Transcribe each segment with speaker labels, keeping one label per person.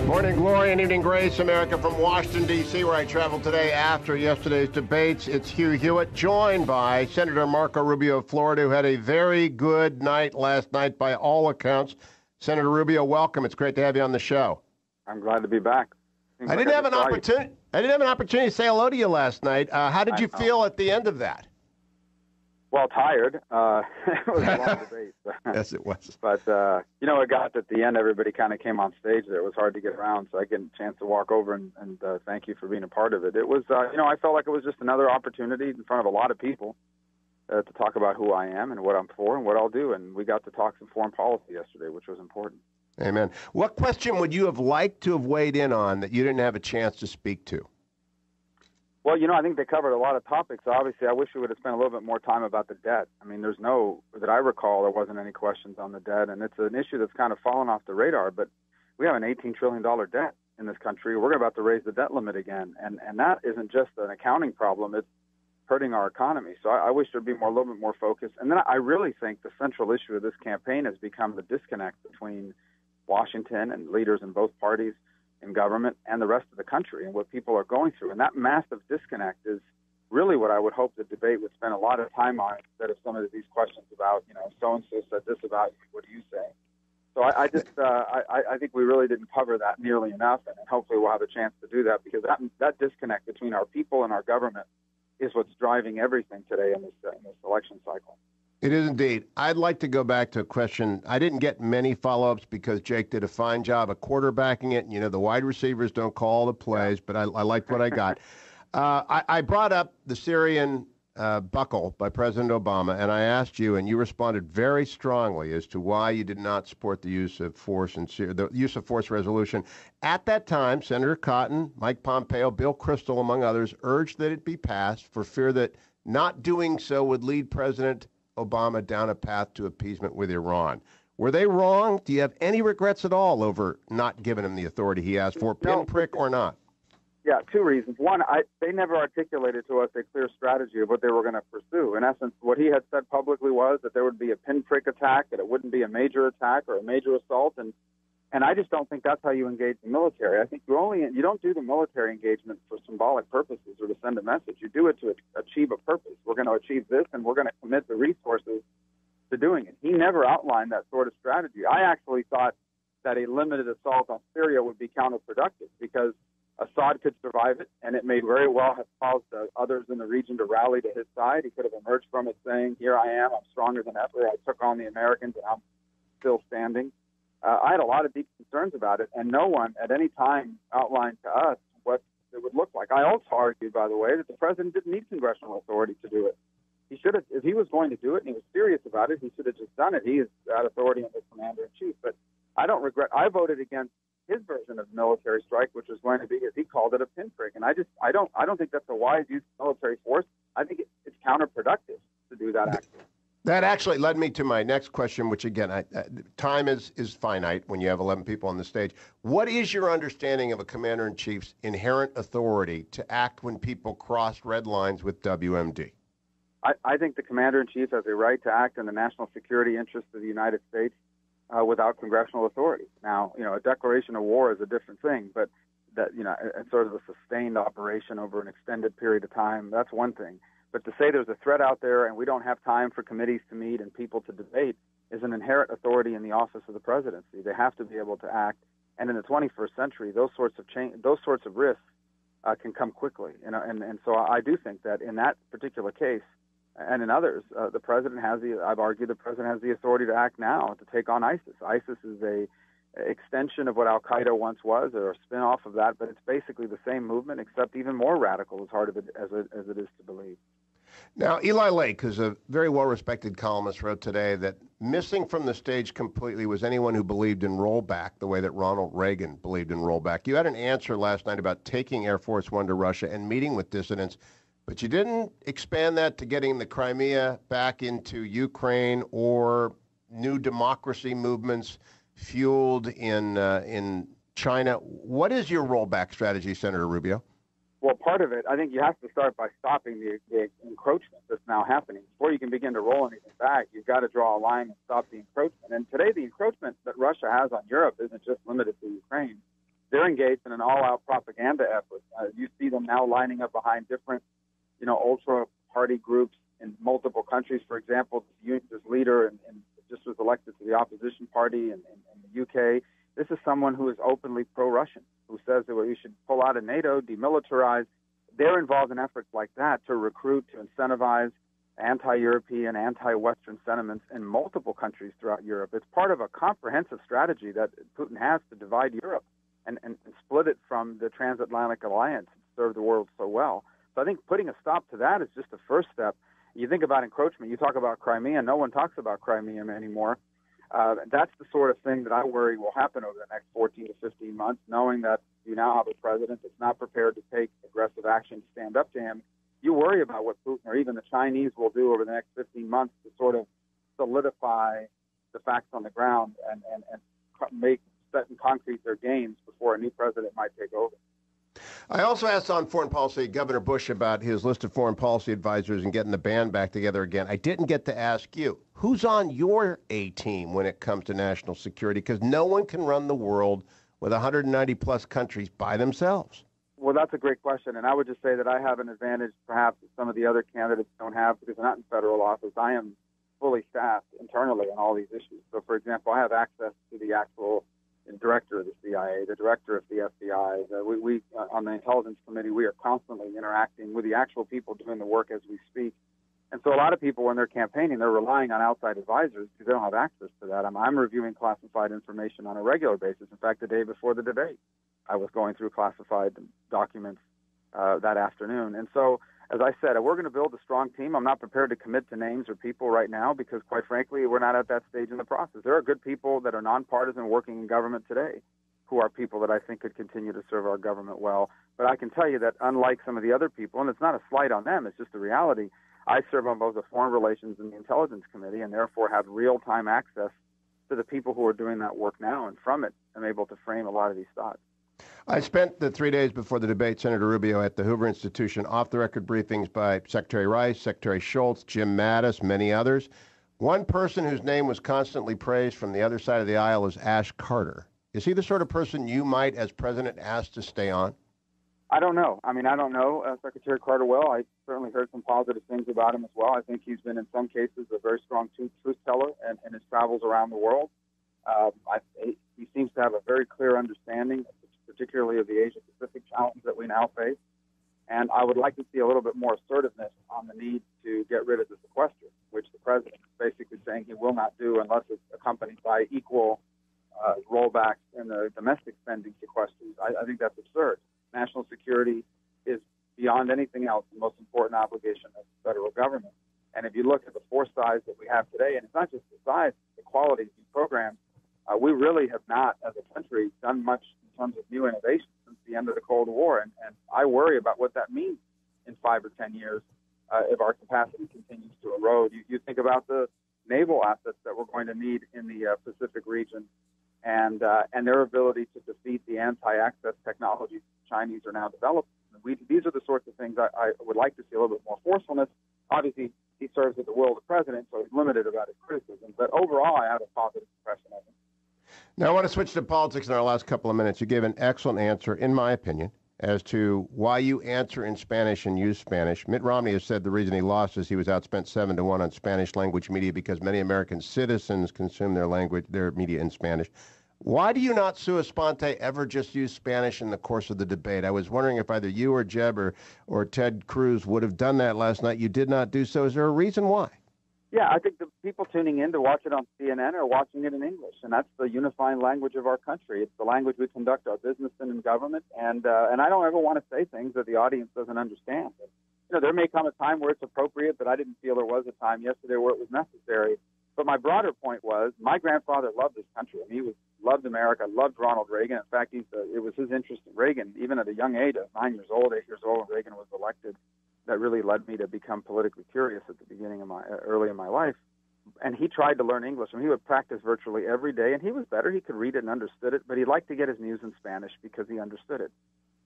Speaker 1: Morning glory and evening grace, America, from Washington, D.C., where I traveled today after yesterday's debates. It's Hugh Hewitt, joined by Senator Marco Rubio of Florida, who had a very good night last night by all accounts. Senator Rubio, welcome. It's great to have you on the show.
Speaker 2: I'm glad to be back.
Speaker 1: I didn't have an opportunity to say hello to you last night. How did you feel at the end of that?
Speaker 2: Well, tired. It was a long debate.
Speaker 1: Yes, it was.
Speaker 2: But, it got at the end, everybody kind of came on stage there. It was hard to get around, so I get a chance to walk over and thank you for being a part of it. It was, I felt like it was just another opportunity in front of a lot of people to talk about who I am and what I'm for and what I'll do. And we got to talk some foreign policy yesterday, which was important.
Speaker 1: Amen. What question would you have liked to have weighed in on that you didn't have a chance to speak to?
Speaker 2: Well, I think they covered a lot of topics. Obviously, I wish we would have spent a little bit more time about the debt. I mean, that I recall, there wasn't any questions on the debt, and it's an issue that's kind of fallen off the radar, but we have an $18 trillion debt in this country. We're about to raise the debt limit again, and that isn't just an accounting problem. It's hurting our economy. So I wish there'd be a little bit more focus. And then I really think the central issue of this campaign has become the disconnect between Washington and leaders in both parties in government and the rest of the country and what people are going through. And that massive disconnect is really what I would hope the debate would spend a lot of time on instead of some of these questions about, so-and-so said this about you, what do you say? So I think we really didn't cover that nearly enough, and hopefully we'll have a chance to do that because that disconnect between our people and our government is what's driving everything today in this election cycle.
Speaker 1: It is indeed. I'd like to go back to a question. I didn't get many follow-ups because Jake did a fine job of quarterbacking it. The wide receivers don't call the plays, but I liked what I got. I brought up the Syrian buckle by President Obama, and I asked you, and you responded very strongly as to why you did not support the use of force in Syria, the use of force resolution. At that time, Senator Cotton, Mike Pompeo, Bill Kristol, among others, urged that it be passed for fear that not doing so would lead President Obama down a path to appeasement with Iran. Were they wrong? Do you have any regrets at all over not giving him the authority he asked for, pinprick or not?
Speaker 2: Yeah, two reasons. One, they never articulated to us a clear strategy of what they were going to pursue. In essence, what he had said publicly was that there would be a pinprick attack, that it wouldn't be a major attack or a major assault, and I just don't think that's how you engage the military. I think you don't do the military engagement for symbolic purposes or to send a message. You do it to achieve a purpose. We're going to achieve this, and we're going to commit the resources to doing it. He never outlined that sort of strategy. I actually thought that a limited assault on Syria would be counterproductive because Assad could survive it, and it may very well have caused others in the region to rally to his side. He could have emerged from it saying, here I am, I'm stronger than ever, I took on the Americans, and I'm still standing. I had a lot of deep concerns about it, and no one at any time outlined to us what it would look like. I also argued, by the way, that the president didn't need congressional authority to do it. He should have, if he was going to do it and he was serious about it, he should have just done it. He is that authority and the commander-in-chief. But I don't regret. I voted against his version of military strike, which was going to be, as he called it, a pinprick. And I don't think that's a wise use of military force. I think it's counterproductive to do that action.
Speaker 1: That actually led me to my next question, which, again, time is finite when you have 11 people on the stage. What is your understanding of a commander-in-chief's inherent authority to act when people cross red lines with WMD?
Speaker 2: I think the commander-in-chief has a right to act in the national security interests of the United States without congressional authority. Now, a declaration of war is a different thing, but that, it's sort of a sustained operation over an extended period of time, that's one thing. But to say there's a threat out there and we don't have time for committees to meet and people to debate is an inherent authority in the office of the presidency. They have to be able to act. And in the 21st century, those sorts of risks can come quickly. And so I do think that in that particular case and in others, the president I've argued the president has the authority to act now to take on ISIS. ISIS is a extension of what Al-Qaeda once was, or a spin-off of that, but it's basically the same movement, except even more radical, as hard as it is to believe.
Speaker 1: Now, Eli Lake, who's a very well-respected columnist, wrote today that missing from the stage completely was anyone who believed in rollback the way that Ronald Reagan believed in rollback. You had an answer last night about taking Air Force One to Russia and meeting with dissidents, but you didn't expand that to getting the Crimea back into Ukraine or new democracy movements fueled in China. What is your rollback strategy, Senator Rubio?
Speaker 2: Well, part of it, I think you have to start by stopping the encroachment that's now happening. Before you can begin to roll anything back, you've got to draw a line and stop the encroachment. And today, the encroachment that Russia has on Europe isn't just limited to Ukraine. they're engaged in an all-out propaganda effort. You see them now lining up behind different, ultra party groups in multiple countries. For example, this leader and just was elected to the opposition party in the UK. This is someone who is openly pro-Russian, who says that we should pull out of NATO, demilitarize. They're involved in efforts like that to recruit, to incentivize anti-European, anti-Western sentiments in multiple countries throughout Europe. It's part of a comprehensive strategy that Putin has to divide Europe and split it from the transatlantic alliance that served the world so well. So I think putting a stop to that is just the first step. You think about encroachment. You talk about Crimea. No one talks about Crimea anymore. That's the sort of thing that I worry will happen over the next 14 to 15 months, knowing that you now have a president that's not prepared to take aggressive action to stand up to him. You worry about what Putin or even the Chinese will do over the next 15 months to sort of solidify the facts on the ground and make set in concrete their gains before a new president might take over.
Speaker 1: I also asked on foreign policy Governor Bush about his list of foreign policy advisors and getting the band back together again. I didn't get to ask you, who's on your A team when it comes to national security? Because no one can run the world with 190 plus countries by themselves.
Speaker 2: Well, that's a great question, and I would just say that I have an advantage perhaps that some of the other candidates don't have because they're not in federal office. I am fully staffed internally on all these issues. So, for example, I have access to the actual director of the CIA, the director of the FBI. We on the Intelligence Committee, we are constantly interacting with the actual people doing the work as we speak. And so a lot of people, when they're campaigning, they're relying on outside advisors because they don't have access to that. I'm reviewing classified information on a regular basis. In fact, the day before the debate, I was going through classified documents that afternoon. And so, as I said, we're going to build a strong team. I'm not prepared to commit to names or people right now because, quite frankly, we're not at that stage in the process. There are good people that are nonpartisan working in government today who are people that I think could continue to serve our government well. But I can tell you that unlike some of the other people, and it's not a slight on them, it's just the reality, I serve on both the Foreign Relations and the Intelligence Committee and therefore have real-time access to the people who are doing that work now. And from it, I'm able to frame a lot of these thoughts.
Speaker 1: I spent the 3 days before the debate, Senator Rubio, at the Hoover Institution, off-the-record briefings by Secretary Rice, Secretary Shultz, Jim Mattis, many others. One person whose name was constantly praised from the other side of the aisle is Ash Carter. Is he the sort of person you might, as president, ask to stay on?
Speaker 2: I don't know. I don't know Secretary Carter well. I certainly heard some positive things about him as well. I think he's been, in some cases, a very strong truth teller in his travels around the world. He seems to have a very clear understanding, particularly of the Asia-Pacific challenge that we now face. And I would like to see a little bit more assertiveness on the need to get rid of the sequester, which the president is basically saying he will not do unless it's accompanied by equal rollbacks in the domestic spending sequesters. I think that's absurd. National security is, beyond anything else, the most important obligation of the federal government. And if you look at the force size that we have today, and it's not just the size, the quality of these programs, we really have not, as a country, done much in terms of new innovation since the end of the Cold War. And I worry about what that means in 5 or 10 years if our capacity continues to erode. You think about the naval assets that we're going to need in the Pacific region and their ability to defeat the anti-access technologies the Chinese are now developing. These are the sorts of things I would like to see a little bit more forcefulness. Obviously, he serves at the will of the president, so he's limited about his criticism. But overall, I have a positive impression of him.
Speaker 1: Now, I want to switch to politics in our last couple of minutes. You gave an excellent answer, in my opinion, as to why you answer in Spanish and use Spanish. Mitt Romney has said the reason he lost is he was outspent 7-1 on Spanish language media because many American citizens consume their media in Spanish. Why do you not, sua sponte, ever just use Spanish in the course of the debate? I was wondering if either you or Jeb or Ted Cruz would have done that last night. You did not do so. Is there a reason why?
Speaker 2: Yeah, I think the people tuning in to watch it on CNN are watching it in English, and that's the unifying language of our country. It's the language we conduct our business in government, and I don't ever want to say things that the audience doesn't understand. There may come a time where it's appropriate, but I didn't feel there was a time yesterday where it was necessary. But my broader point was, my grandfather loved this country. He loved America, loved Ronald Reagan. In fact, it was his interest in Reagan, even at a young age, at 9 years old, 8 years old, when Reagan was elected, that really led me to become politically curious at the beginning of early in my life. And he tried to learn English. He would practice virtually every day, and he was better. He could read it and understood it, but he liked to get his news in Spanish because he understood it.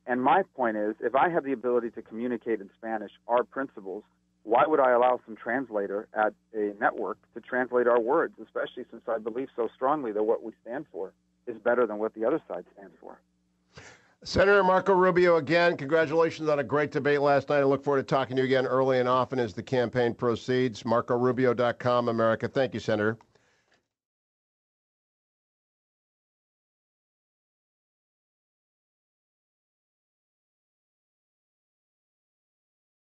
Speaker 2: And my point is, if I have the ability to communicate in Spanish our principles, why would I allow some translator at a network to translate our words, especially since I believe so strongly that what we stand for is better than what the other side stands for?
Speaker 1: Senator Marco Rubio, again, congratulations on a great debate last night. I look forward to talking to you again early and often as the campaign proceeds. MarcoRubio.com, America. Thank you, Senator.